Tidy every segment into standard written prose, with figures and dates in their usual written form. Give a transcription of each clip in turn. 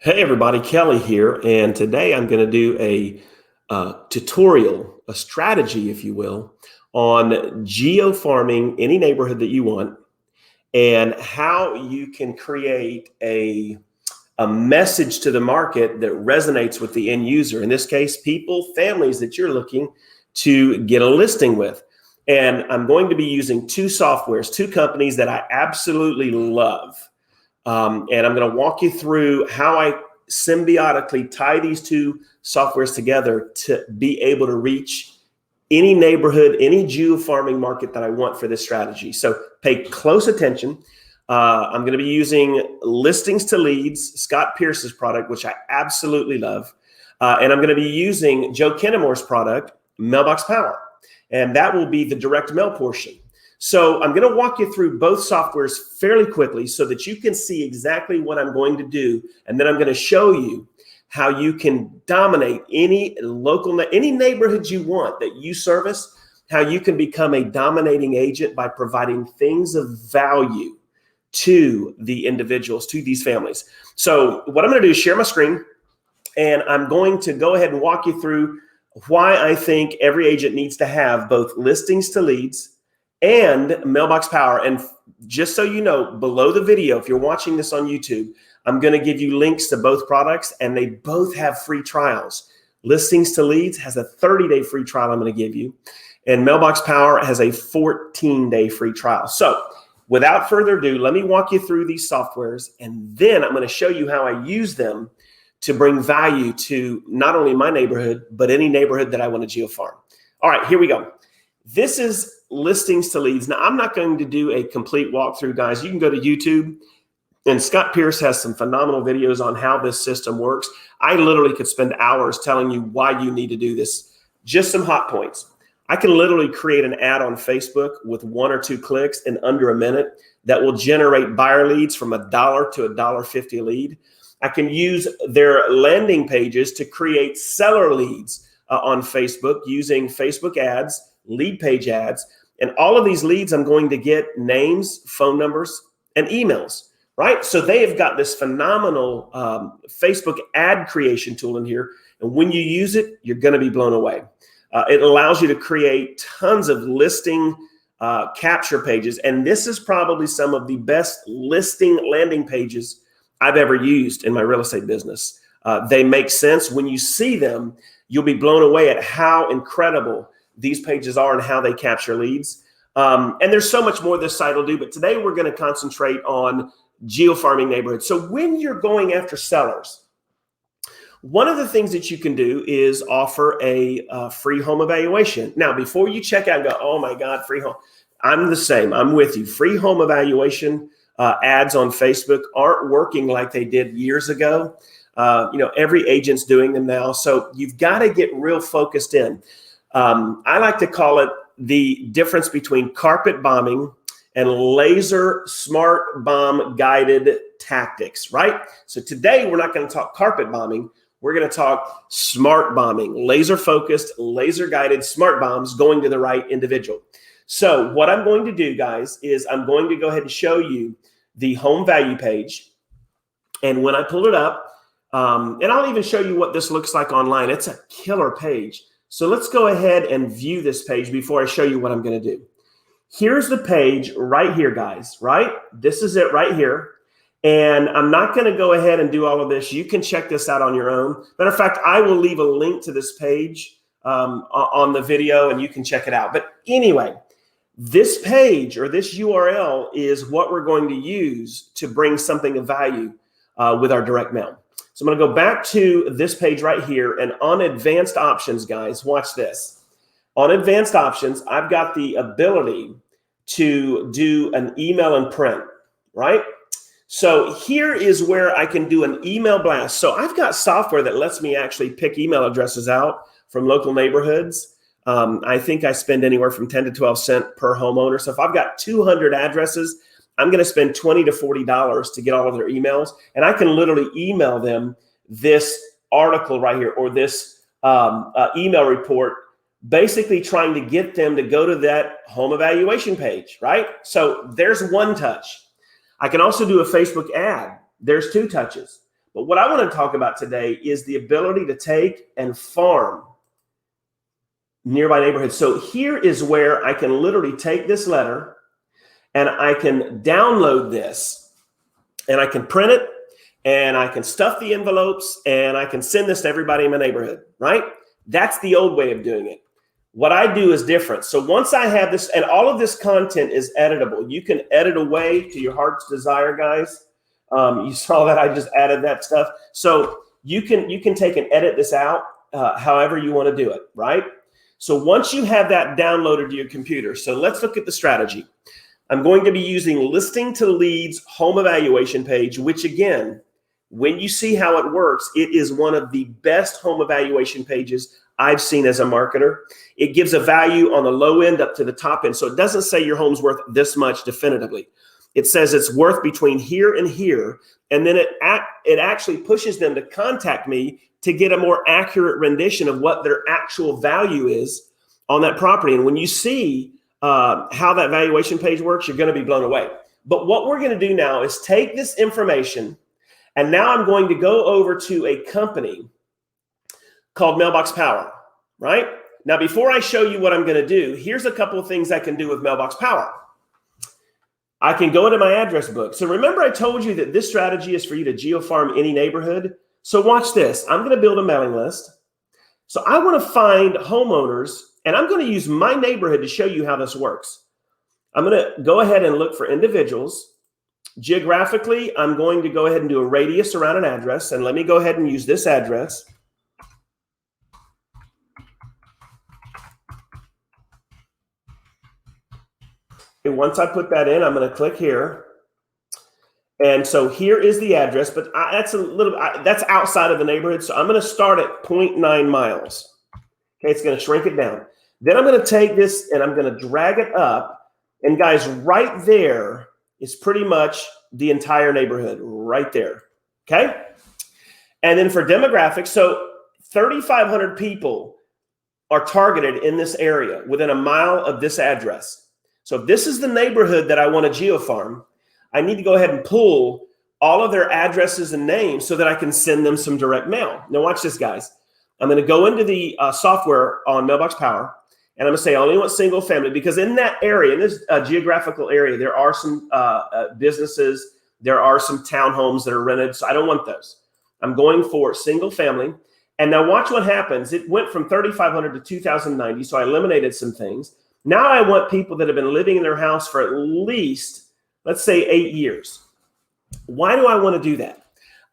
Hey everybody, Kelly here, and today I'm going to do a tutorial, a strategy, if you will, on geo-farming any neighborhood that you want and how you can create a message to the market that resonates with the end user. In this case, people, families that you're looking to get a listing with. And I'm going to be using two softwares, two companies that I absolutely love. And I'm going to walk you through how I symbiotically tie these two softwares together to be able to reach any neighborhood, any geo-farming market that I want for this strategy. So pay close attention. I'm going to be using Listings to Leads, Scott Pierce's product, which I absolutely love. And I'm going to be using Joe Kennemore's product, Mailbox Power. And that will be the direct mail portion. So I'm going to walk you through both softwares fairly quickly so that you can see exactly what I'm going to do. And then I'm going to show you how you can dominate any neighborhood you want that you service, how you can become a dominating agent by providing things of value to the individuals, to these families. So what I'm going to do is share my screen, and I'm going to go ahead and walk you through why I think every agent needs to have both Listings to Leads and Mailbox Power. And just so you know, below the video, if you're watching this on YouTube, I'm going to give you links to both products, and they both have free trials. Listings to Leads has a 30-day free trial I'm going to give you, and Mailbox Power has a 14-day free trial. So without further ado, let me walk you through these softwares, and then I'm going to show you how I use them to bring value to not only my neighborhood, but any neighborhood that I want to geo-farm. All right, here we go. This is Listings to Leads. Now, I'm not going to do a complete walkthrough, guys. You can go to YouTube, and Scott Pierce has some phenomenal videos on how this system works. I literally could spend hours telling you why you need to do this. Just some hot points. I can literally create an ad on Facebook with 1 or 2 clicks in under a minute that will generate buyer leads from $1 to $1.50 a lead. I can use their landing pages to create seller leads on Facebook using Facebook ads, lead page ads. And all of these leads, I'm going to get names, phone numbers, and emails, right? So they have got this phenomenal Facebook ad creation tool in here. And when you use it, you're going to be blown away. It allows you to create tons of listing capture pages. And this is probably some of the best listing landing pages I've ever used in my real estate business. They make sense. When you see them, you'll be blown away at how incredible these pages are and how they capture leads. And there's so much more this site will do, but today we're going to concentrate on geo-farming neighborhoods. So when you're going after sellers, one of the things that you can do is offer a free home evaluation. Now, before you check out and go, oh my God, free home. I'm the same. I'm with you. Free home evaluation ads on Facebook aren't working like they did years ago. Every agent's doing them now. So you've got to get real focused in. I like to call it the difference between carpet bombing and laser smart bomb guided tactics, right? So today we're not going to talk carpet bombing. We're going to talk smart bombing, laser focused, laser guided smart bombs going to the right individual. So what I'm going to do, guys, is I'm going to go ahead and show you the home value page. And when I pull it up, and I'll even show you what this looks like online. It's a killer page. So let's go ahead and view this page before I show you what I'm going to do. Here's the page right here, guys, right? This is it right here. And I'm not going to go ahead and do all of this. You can check this out on your own. Matter of fact, I will leave a link to this page on the video, and you can check it out. But anyway, this page or this URL is what we're going to use to bring something of value with our direct mail. So I'm going to go back to this page right here, and on advanced options, guys, watch this. On advanced options, I've got the ability to do an email and print, right? So here is where I can do an email blast. So I've got software that lets me actually pick email addresses out from local neighborhoods. I think I spend anywhere from 10 to 12 cents per homeowner. So if I've got 200 addresses, I'm going to spend $20 to $40 to get all of their emails. And I can literally email them this article right here or this email report, basically trying to get them to go to that home evaluation page, right? So there's one touch. I can also do a Facebook ad. There's 2 touches. But what I want to talk about today is the ability to take and farm nearby neighborhoods. So here is where I can literally take this letter and I can download this and I can print it and I can stuff the envelopes and I can send this to everybody in my neighborhood, right? That's the old way of doing it. What I do is different. So once I have this, and all of this content is editable. You can edit away to your heart's desire, guys. You saw that I just added that stuff. So you can take and edit this out however you want to do it, right? So once you have that downloaded to your computer, so let's look at the strategy. I'm going to be using listing to leads home evaluation page, which again, when you see how it works, it is one of the best home evaluation pages I've seen as a marketer. It gives a value on the low end up to the top end. So it doesn't say your home's worth this much definitively. It says it's worth between here and here. And then it actually pushes them to contact me to get a more accurate rendition of what their actual value is on that property. And when you see how that valuation page works, you're going to be blown away. But what we're going to do now is take this information, and now I'm going to go over to a company called Mailbox Power, right? Now, before I show you what I'm going to do, here's a couple of things I can do with Mailbox Power. I can go into my address book. So remember I told you that this strategy is for you to geofarm any neighborhood. So watch this. I'm going to build a mailing list. So I want to find homeowners, and I'm going to use my neighborhood to show you how this works. I'm going to go ahead and look for individuals. Geographically, I'm going to go ahead and do a radius around an address. And let me go ahead and use this address. And once I put that in, I'm going to click here. And so here is the address, but that's outside of the neighborhood. So I'm going to start at 0.9 miles. Okay, it's going to shrink it down. Then I'm going to take this and I'm going to drag it up. And guys, right there is pretty much the entire neighborhood right there. Okay. And then for demographics, so 3,500 people are targeted in this area within a mile of this address. So if this is the neighborhood that I want to geofarm, I need to go ahead and pull all of their addresses and names so that I can send them some direct mail. Now watch this, guys. I'm going to go into the software on Mailbox Power, and I'm going to say I only want single family, because in that area, in this geographical area, there are some businesses, there are some townhomes that are rented, so I don't want those. I'm going for single family. And now watch what happens. It went from 3,500 to 2,090, so I eliminated some things. Now I want people that have been living in their house for at least, let's say, 8 years. Why do I want to do that?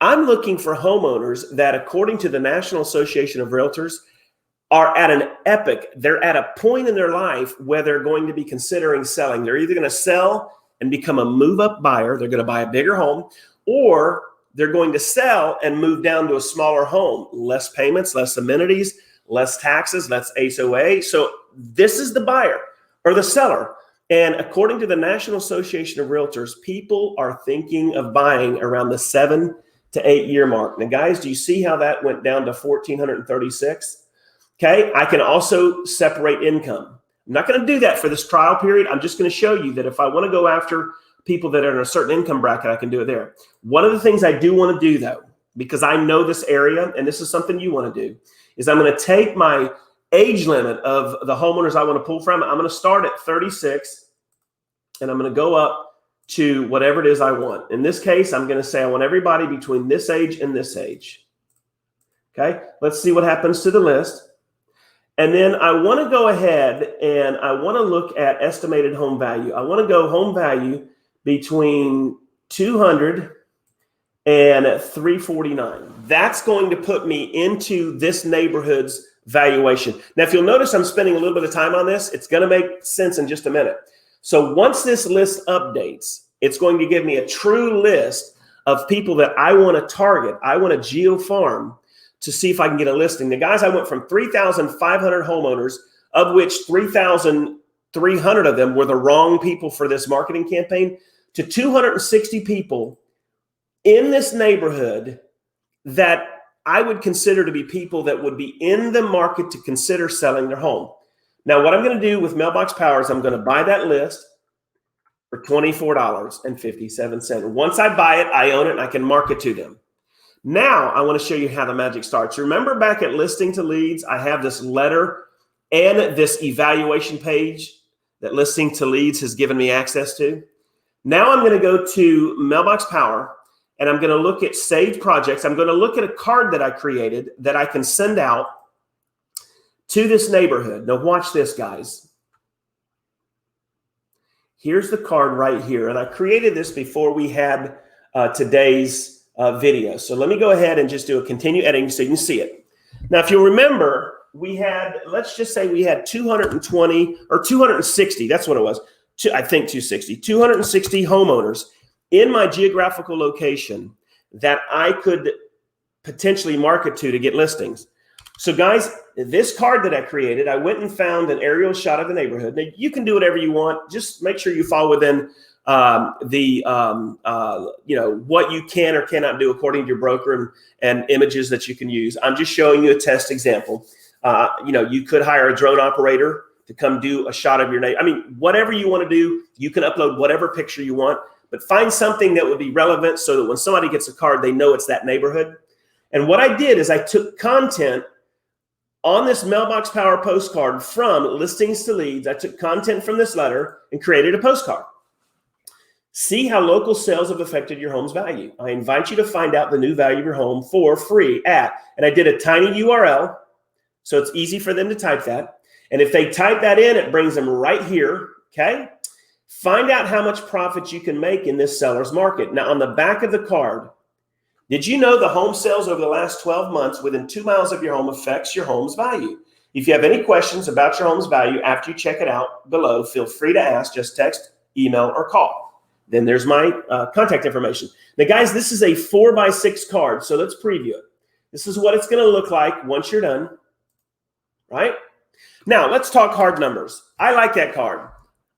I'm looking for homeowners that, according to the National Association of Realtors, are at an epic. They're at a point in their life where they're going to be considering selling. They're either going to sell and become a move-up buyer. They're going to buy a bigger home, or they're going to sell and move down to a smaller home, less payments, less amenities, less taxes, less HOA. So this is the buyer or the seller. And according to the National Association of Realtors, people are thinking of buying around the 7 to 8 year mark. Now, guys, do you see how that went down to 1,436? Okay, I can also separate income. I'm not going to do that for this trial period. I'm just going to show you that if I want to go after people that are in a certain income bracket, I can do it there. One of the things I do want to do, though, because I know this area, and this is something you want to do, is I'm going to take my age limit of the homeowners I want to pull from. I'm going to start at 36, and I'm going to go up to whatever it is I want. In this case, I'm going to say I want everybody between this age and this age. Okay, let's see what happens to the list. And then I want to go ahead and I want to look at estimated home value. I want to go home value between 200 and 349. That's going to put me into this neighborhood's valuation. Now, if you'll notice, I'm spending a little bit of time on this. It's going to make sense in just a minute. So once this list updates, it's going to give me a true list of people that I want to target. I want to geofarm to see if I can get a listing. The guys, I went from 3,500 homeowners, of which 3,300 of them were the wrong people for this marketing campaign, to 260 people in this neighborhood that I would consider to be people that would be in the market to consider selling their home. Now, what I'm going to do with Mailbox Power is I'm going to buy that list for $24.57. Once I buy it, I own it, and I can market to them. Now I want to show you how the magic starts. Remember back at listing to leads, I have this letter and this evaluation page that listing to leads has given me access to. Now I'm going to go to Mailbox Power and I'm going to look at saved projects. I'm going to look at a card that I created that I can send out to this neighborhood. Now watch this, guys. Here's the card right here. And I created this before we had today's video. So let me go ahead and just do a continue editing so you can see it. Now, if you remember, we had, let's just say we had 220 or 260. That's what it was. I think 260 homeowners in my geographical location that I could potentially market to get listings. So guys, this card that I created, I went and found an aerial shot of the neighborhood. Now you can do whatever you want. Just make sure you fall within what you can or cannot do according to your broker and images that you can use. I'm just showing you a test example. You could hire a drone operator to come do a shot of your neighborhood. I mean, whatever you want to do, you can upload whatever picture you want, but find something that would be relevant so that when somebody gets a card, they know it's that neighborhood. And what I did is I took content on this Mailbox Power postcard from listings to leads. I took content from this letter and created a postcard. See how local sales have affected your home's value. I invite you to find out the new value of your home for free and I did a tiny URL, so it's easy for them to type that. And if they type that in, it brings them right here, okay? Find out how much profit you can make in this seller's market. Now, on the back of the card, did you know the home sales over the last 12 months within 2 miles of your home affects your home's value? If you have any questions about your home's value after you check it out below, feel free to ask. Just text, email, or call. Then there's my contact information. Now, guys, this is a 4x6 card, so let's preview it. This is what it's going to look like once you're done, right? Now, let's talk hard numbers. I like that card.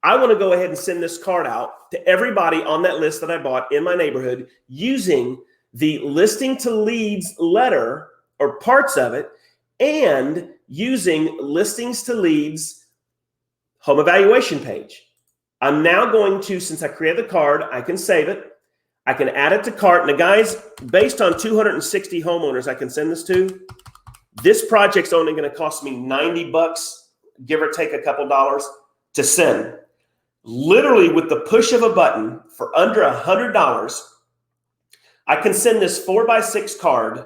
I want to go ahead and send this card out to everybody on that list that I bought in my neighborhood using the listing to leads letter or parts of it and using listings to leads home evaluation page. I'm now going to, since I created the card, I can save it. I can add it to cart. Now, guys, based on 260 homeowners I can send this to, this project's only going to cost me $90, give or take a couple dollars to send. Literally with the push of a button for under $100, I can send this 4x6 card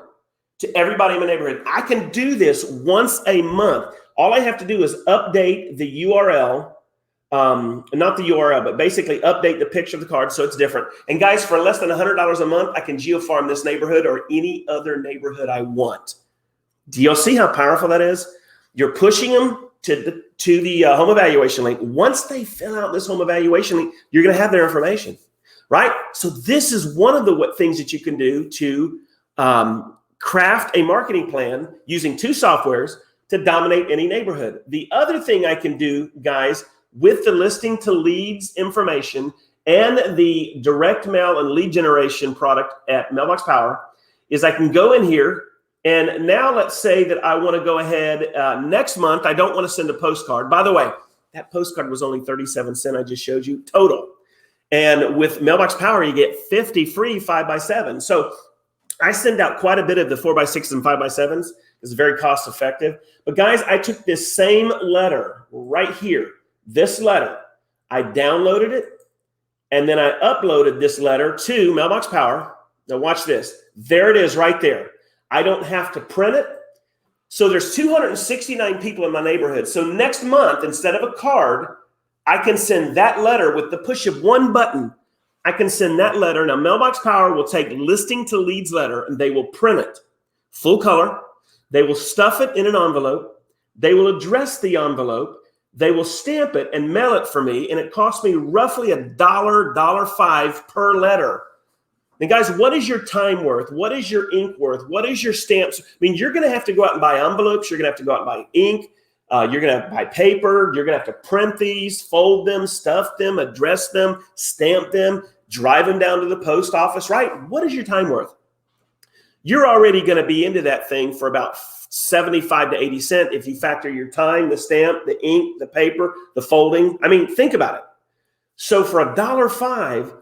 to everybody in my neighborhood. I can do this once a month. All I have to do is update the URL, not the URL, but basically update the picture of the card so it's different. And guys, for less than $100 a month, I can geofarm this neighborhood or any other neighborhood I want. Do y'all see how powerful that is? You're pushing them to the home evaluation link. Once they fill out this home evaluation link, you're going to have their information, right? So this is one of the things that you can do to craft a marketing plan using two softwares to dominate any neighborhood. The other thing I can do, guys, with the listing to leads information and the direct mail and lead generation product at Mailbox Power is I can go in here. And now let's say that I want to go ahead next month. I don't want to send a postcard. By the way, that postcard was only 37 cents I just showed you total. And with Mailbox Power, you get 50 free 5x7. So I send out quite a bit of the 4x6 and 5x7s. It's very cost effective. But guys, I took this same letter right here, this letter. I downloaded it, and then I uploaded this letter to Mailbox Power. Now watch this. There it is right there. I don't have to print it. So there's 269 people in my neighborhood. So next month, instead of a card, I can send that letter with the push of one button. I can send that letter. Now, Mailbox Power will take listing to leads letter and they will print it full color. They will stuff it in an envelope. They will address the envelope. They will stamp it and mail it for me. And it costs me roughly $1, $1.05 per letter. And guys, what is your time worth? What is your ink worth? What is your stamps? I mean, you're going to have to go out and buy envelopes. You're going to have to go out and buy ink. You're going to have to buy paper. You're going to have to print these, fold them, stuff them, address them, stamp them, drive them down to the post office, right? What is your time worth? You're already going to be into that thing for about 75 to 80 cents if you factor your time, the stamp, the ink, the paper, the folding. I mean, think about it. So for $1.05,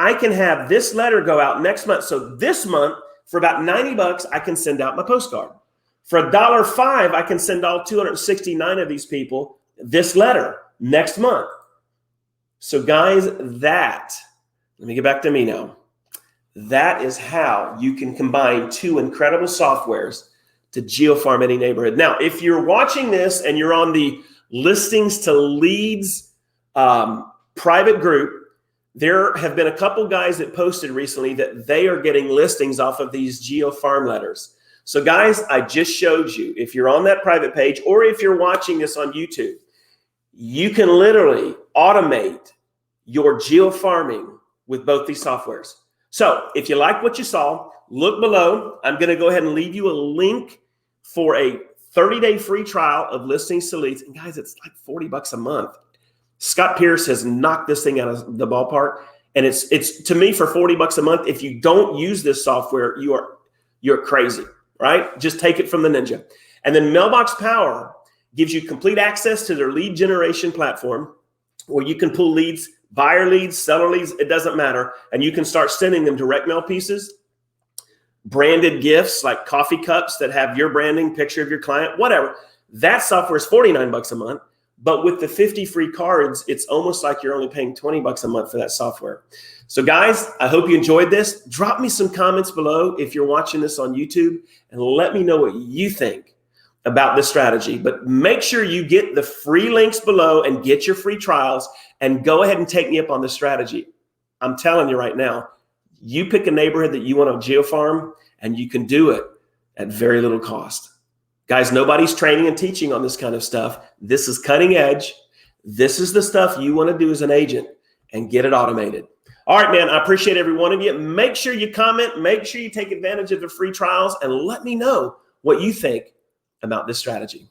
I can have this letter go out next month. So this month, For about 90 bucks, I can send out my postcard. For $1.05, I can send all 269 of these people this letter next month. So guys, let me get back to me now. That is how you can combine two incredible softwares to geofarm any neighborhood. Now, if you're watching this and you're on the listings to leads private group, there have been a couple guys that posted recently that they are getting listings off of these geofarm letters. So guys, I just showed you, if you're on that private page or if you're watching this on YouTube, you can literally automate your geofarming with both these softwares. So if you like what you saw, look below. I'm going to go ahead and leave you a link for a 30-day free trial of Listings to Leads. And guys, it's like 40 bucks a month. Scott Pierce has knocked this thing out of the ballpark. And it's to me, for 40 bucks a month, if you don't use this software, you're crazy, right? Just take it from the ninja. And then Mailbox Power gives you complete access to their lead generation platform where you can pull leads, buyer leads, seller leads, it doesn't matter. And you can start sending them direct mail pieces, branded gifts like coffee cups that have your branding, picture of your client, whatever. That software is 49 bucks a month. But with the 50 free cards, it's almost like you're only paying 20 bucks a month for that software. So guys, I hope you enjoyed this. Drop me some comments below if you're watching this on YouTube and let me know what you think about this strategy. But make sure you get the free links below and get your free trials and go ahead and take me up on this strategy. I'm telling you right now, you pick a neighborhood that you want to geofarm and you can do it at very little cost. Guys, nobody's training and teaching on this kind of stuff. This is cutting edge. This is the stuff you want to do as an agent and get it automated. All right, man, I appreciate every one of you. Make sure you comment. Make sure you take advantage of the free trials and let me know what you think about this strategy.